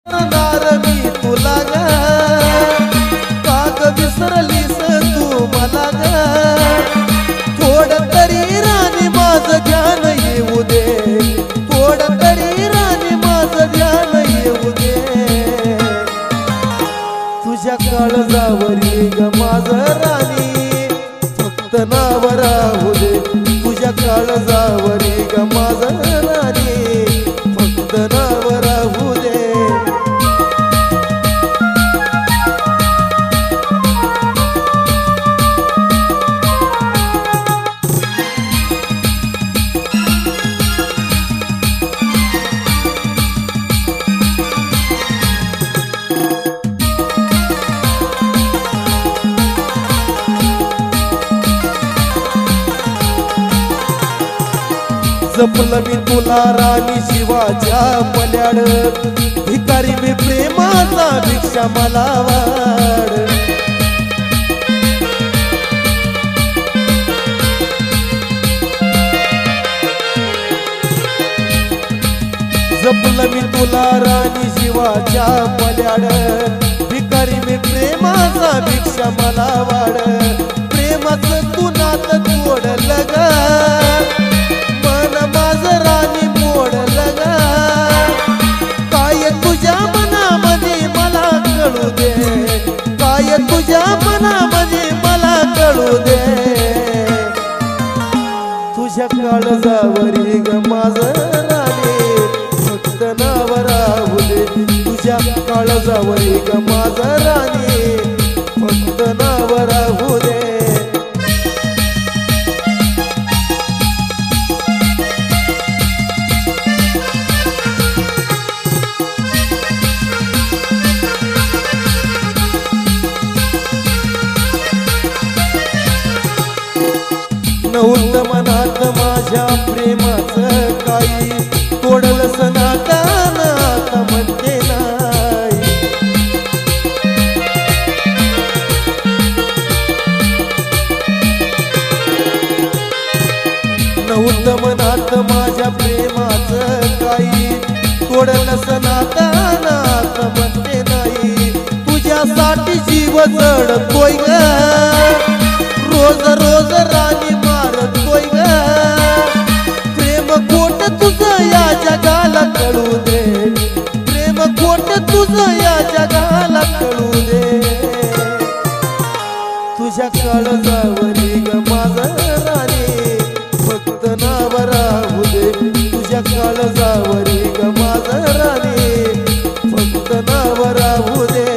करणार मी तुला ग, काग विसरलीस तू मला ग. थोडं तरी राणी माझं ध्यान येऊ दे, थोडं तरी राणी माझं ध्यान येऊ दे. तुझ्या काळजावरी ग माझं राणी फक्त नाव राहू दे. तुझ्या काळजावरी ग माझं राणी फक्त नाव राहू दे. जपलं मी तुला राणी शिवाच्या पल्याड, भिकारी मी प्रेमाचा भिक्षा मला वाढ. जपलं मी तुला राणी शिवाच्या पल्याड, भिकारी मी प्रेमाचा भिक्षा मला वाढ. प्रेमाचं तू नातं तोडलं ग, माझं राणी मोडलं ग. काय तुझ्या मनामध्ये मला कळू दे, काय तुझ्या मनामध्ये मला कळू दे. तुझ्या काळजावरी ग माझं राणी फक्त नाव राहू दे. तुझ्या काळजावरी ग माझं राणी फक्त नाव राहू दे. नव्हतं मनात माझ्या प्रेमाचं काही, तोडलंस नातं आता म्हणते नाही. नव्हतं मनात माझ्या प्रेमाचं काही, तोडलंस नातं आता म्हणते नाही. तुझ्यासाठी जीव जडतोय ग, रोज रोज राणी मारतोय ग. प्रेम खोट तुझं या जगाला कळू दे, प्रेम खोट तुझं या जगाला कळू दे. तुझ्या काळजावरी ग माझं राणी फक्त नाव राहू दे. तुझ्या काळजावरी ग माझं राणी फक्त नाव राहू दे.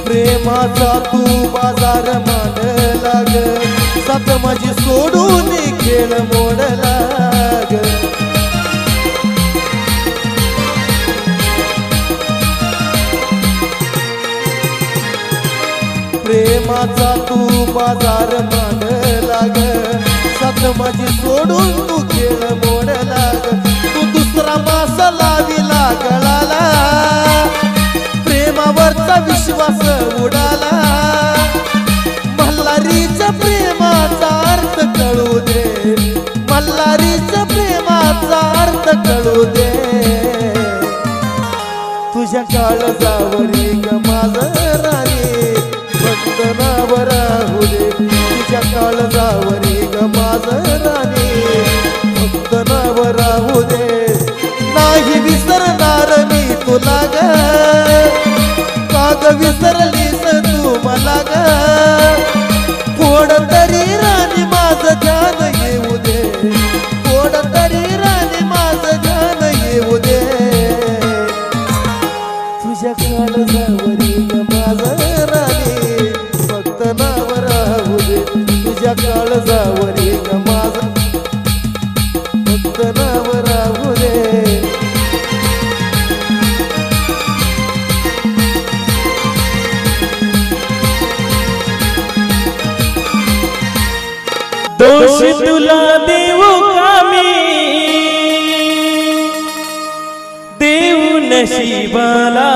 प्रेमाचा तू बाजार मांडला ग, साथ माझी सोडून खेळ मोडला ग. प्रेमाचा तू बाजार मांडला ग, साथ माझी सोडून तू खेळ मोडला ग. तू दुसरा मास लाविला गळाला, प्रेमावरचा विश्वास उडाला. मल्हारीच्या प्रेमाचा अर्थ कळू दे, मल्हारीच्या प्रेमाचा अर्थ कळू दे. तुझ्या काळजावरी ग माझं राणी फक्त नाव राहू दे. तुझ्या काळजावरी ग माझं राणी फक्त नाव राहू दे. नाही विसरणार मी तुला ग, काग विसरलीस तू मला ग. थोडं तरी राणी माझं ध्यान येऊ दे, थोडं तरी राणी माझं ध्यान येऊ दे. तुझ्या काळजावरी ग माझं राणी फक्त नाव राहू दे. तुझ्या काळजावरी ग माझं फक्त नाव राहू दे. दोष तुला देऊ का मी देऊ नशिबाला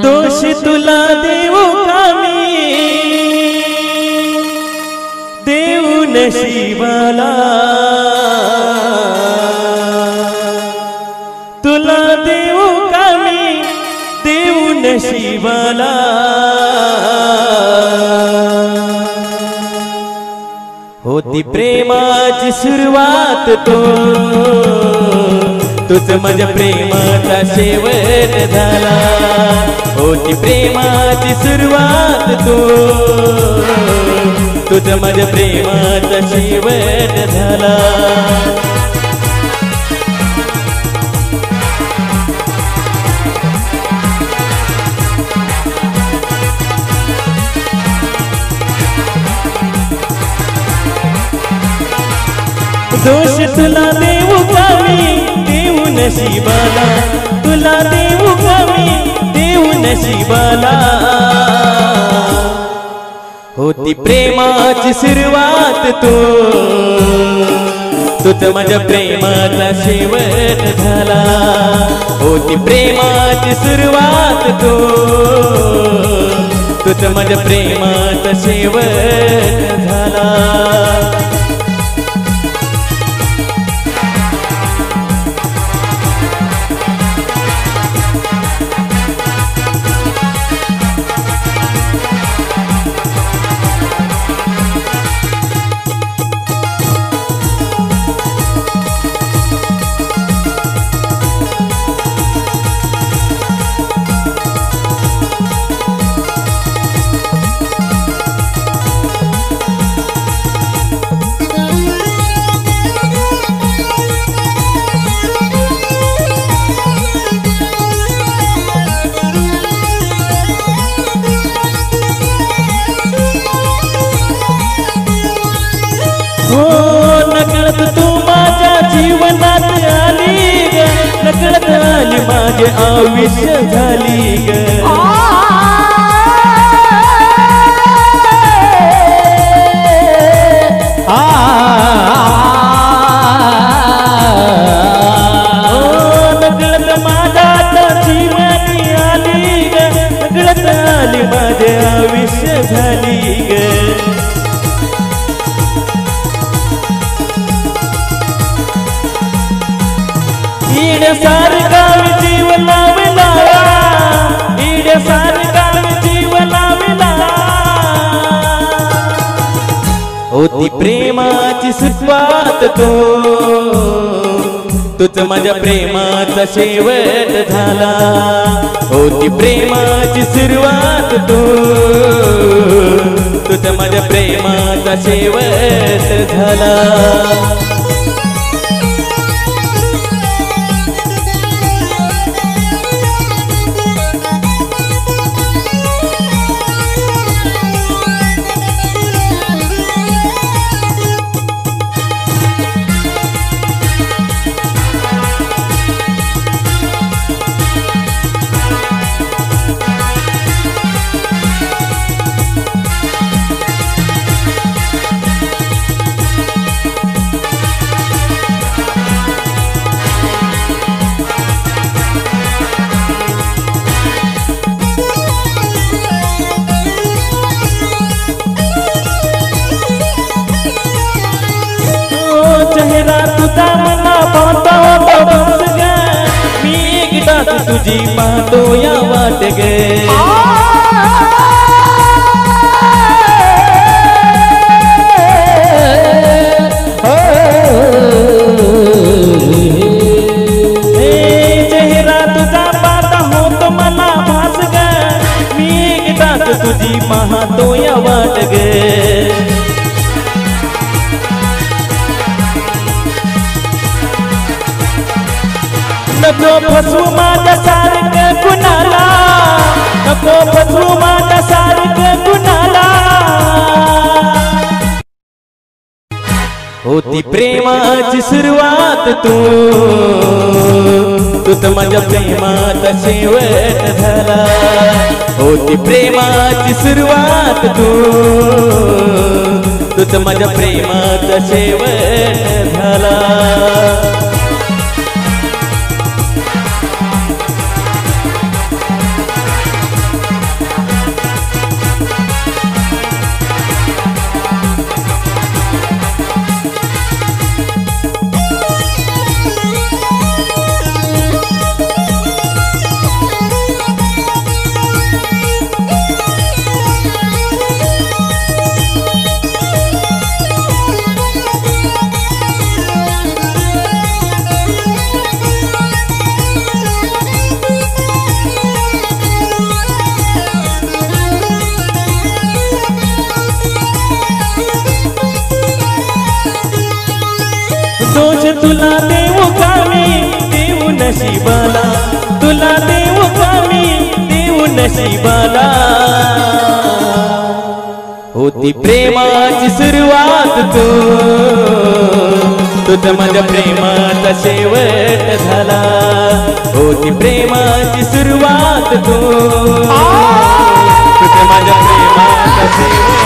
दोष तुला देऊ का मी देऊ नशिबाला तुला देऊ का मी देऊ नशिबाला होती प्रेमाची सुरुवात तुझ माझ्या प्रेमाचा शेवट झाला होती प्रेमाची सुरुवात तुझ माझ्या प्रेमाचा शेवट झाला दोष तुला देऊ का मी देऊ नशिबाला तुला देऊ का मी देऊ नशिबाला होती प्रेमाची सुरुवात तुझ माझ्या प्रेमाचा शेवट झाला होती प्रेमाची सुरुवात तुझ माझ्या प्रेमाचा शेवट झाला नकळत तू माझ्या जीवनात आली ग नकळत आली माझे आयुष्य झाली ग नकळत माझ्या जीवनात आली ग नकळत आली माझे आयुष्य झाली ग सारखा जीव लावला इड्या सारखा जीव लावला होती प्रेमाची सुरुवात तुझ माझ्या प्रेमाचा शेवट झाला होती प्रेमाची सुरुवात तुझ माझ्या प्रेमाचा शेवट झाला चेहरा तुझा मला पाहता बस ग मी एकदाच तुझी पाहतो या वाट ग चेहरा तुझा पाहता होतो मला भास ग मी एकदाच तुझी पाहतो या वाट ग नको फसवू माझ्या सारखं कुणाला नको फसवू माझ्या सारखं कुणाला होती प्रेमाची सुरुवात तू तर माझ्या प्रेमात शेवट झाला होती प्रेमाची सुरुवात तू तर माझ्या प्रेमात शेवट झाला दोष तुला देऊ का मी देऊ नशिबाला तुला देऊ का मी देऊ नशिबाला होती प्रेमाची सुरुवात तू तर माझ्या प्रेमाचा शेवट झाला होती प्रेमाची सुरुवात तू तर माझ्या प्रेमाचा शेवट